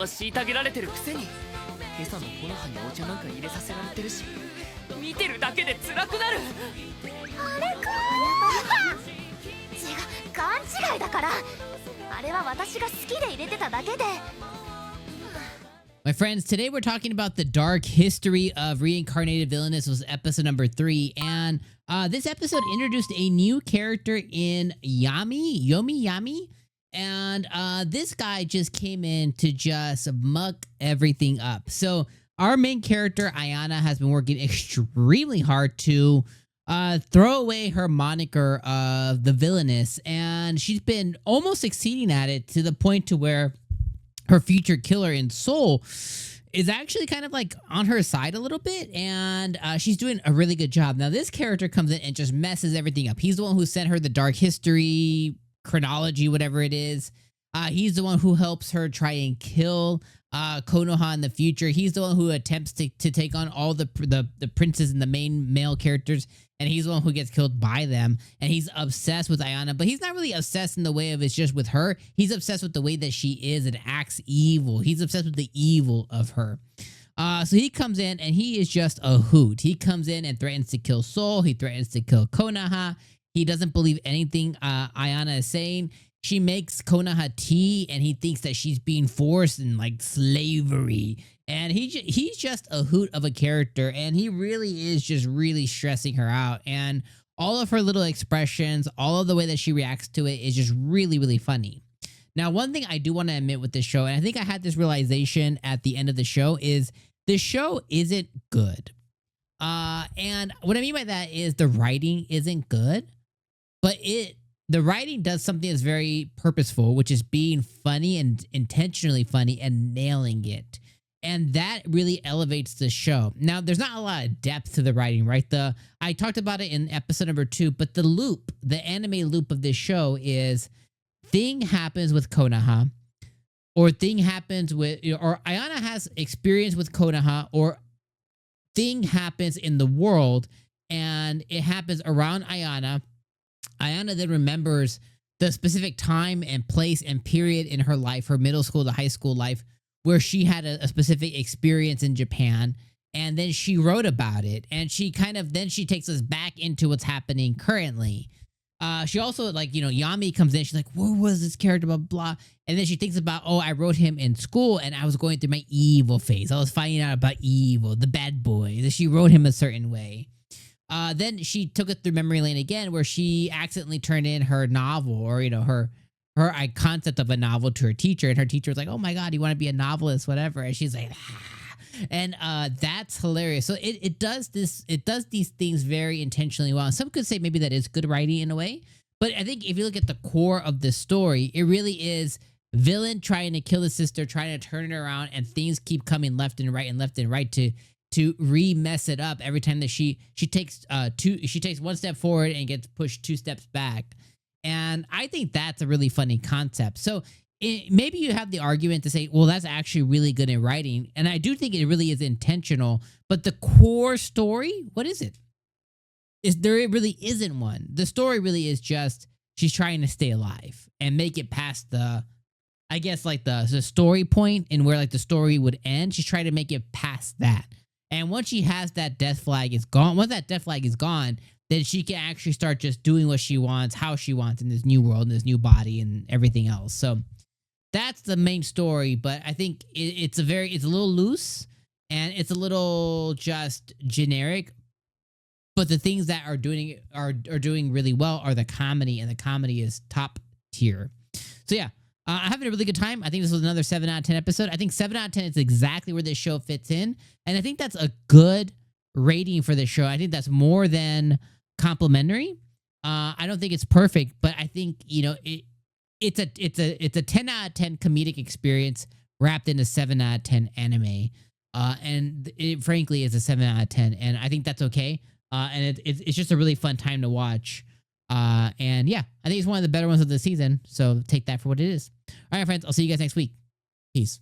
虐げられてるくせに今朝のこの葉にお茶なんか入れさせられてるし見てるだけで辛くなるあれか違う、勘違いだからあれは私が好きで入れてただけで My friends, today we're talking about the dark history of Reincarnated Villainess. This was episode number 3, and this episode introduced a new character in Yomi, and this guy just came in to just muck everything up. So our main character, Iana, has been working extremely hard to throw away her moniker of the villainess, and she's been almost succeeding at it to the point to where her future killer in Soul is actually kind of like on her side a little bit, and she's doing a really good job. Now, this character comes in and just messes everything up. He's the one who sent her the dark history, chronology, whatever it is. He's the one who helps her try and kill Konoha in the future. He's the one who attempts to take on all the princes and the main male characters, and he's the one who gets killed by them. And he's obsessed with Iana, but he's not really obsessed in the way of it's just with her. He's obsessed with the way that she is and acts evil. He's obsessed with the evil of her. So he comes in and he is just a hoot. He comes in and threatens to kill Soul. He threatens to kill Konoha. He doesn't believe anything Iana is saying. She makes Konoha tea, and he thinks that she's being forced in like slavery. And he's just a hoot of a character, and he really is just really stressing her out. And all of her little expressions, all of the way that she reacts to it is just really, really funny. Now, one thing I do want to admit with this show, and I think I had this realization at the end of the show, is this show isn't good. And what I mean by that is the writing isn't good, but the writing does something that's very purposeful, which is being funny and intentionally funny and nailing it. And that really elevates the show. Now, there's not a lot of depth to the writing, right? I talked about it in episode number 2, but the loop, the anime loop of this show is thing happens with Konoha, or thing happens with, or Iana has experience with Konoha, or thing happens in the world, and it happens around Iana. Iana then remembers the specific time and place and period in her life, her middle school to high school life, where she had a specific experience in Japan, and then she wrote about it, and she takes us back into what's happening currently. She also, like, Yami comes in, she's like, what was this character, blah, blah, and then she thinks about, oh, I wrote him in school, and I was going through my evil phase. I was finding out about evil, the bad boys, and she wrote him a certain way. Then she took it through memory lane again, where she accidentally turned in her novel, or her concept of a novel to her teacher, and her teacher was like, "Oh my God, you want to be a novelist, whatever?" And she's like, ah. And that's hilarious. So it does these things very intentionally well. Some could say maybe that is good writing in a way, but I think if you look at the core of the story, it really is villain trying to kill his sister, trying to turn it around, and things keep coming left and right to re-mess it up every time that she takes one step forward and gets pushed 2 steps back. And I think that's a really funny concept. So maybe you have the argument to say, well, that's actually really good in writing. And I do think it really is intentional. But the core story, what is it? There really isn't one. The story really is just she's trying to stay alive and make it past the story point, and where like the story would end. She's trying to make it past that. And once she has that death flag is gone, then she can actually start just doing what she wants, how she wants in this new world, in this new body, and everything else. So that's the main story. But I think it's a little loose, and it's a little just generic. But the things that are doing really well are the comedy, and the comedy is top tier. So yeah. I'm having a really good time. I think this was another 7 out of 10 episode. I think 7 out of 10 is exactly where this show fits in. And I think that's a good rating for this show. I think that's more than complimentary. I don't think it's perfect, but I think, it's a 10 out of 10 comedic experience wrapped in a 7 out of 10 anime. And it frankly is a 7 out of 10. And I think that's okay. And it's just a really fun time to watch. And yeah, I think it's one of the better ones of the season. So take that for what it is. All right, friends, I'll see you guys next week. Peace.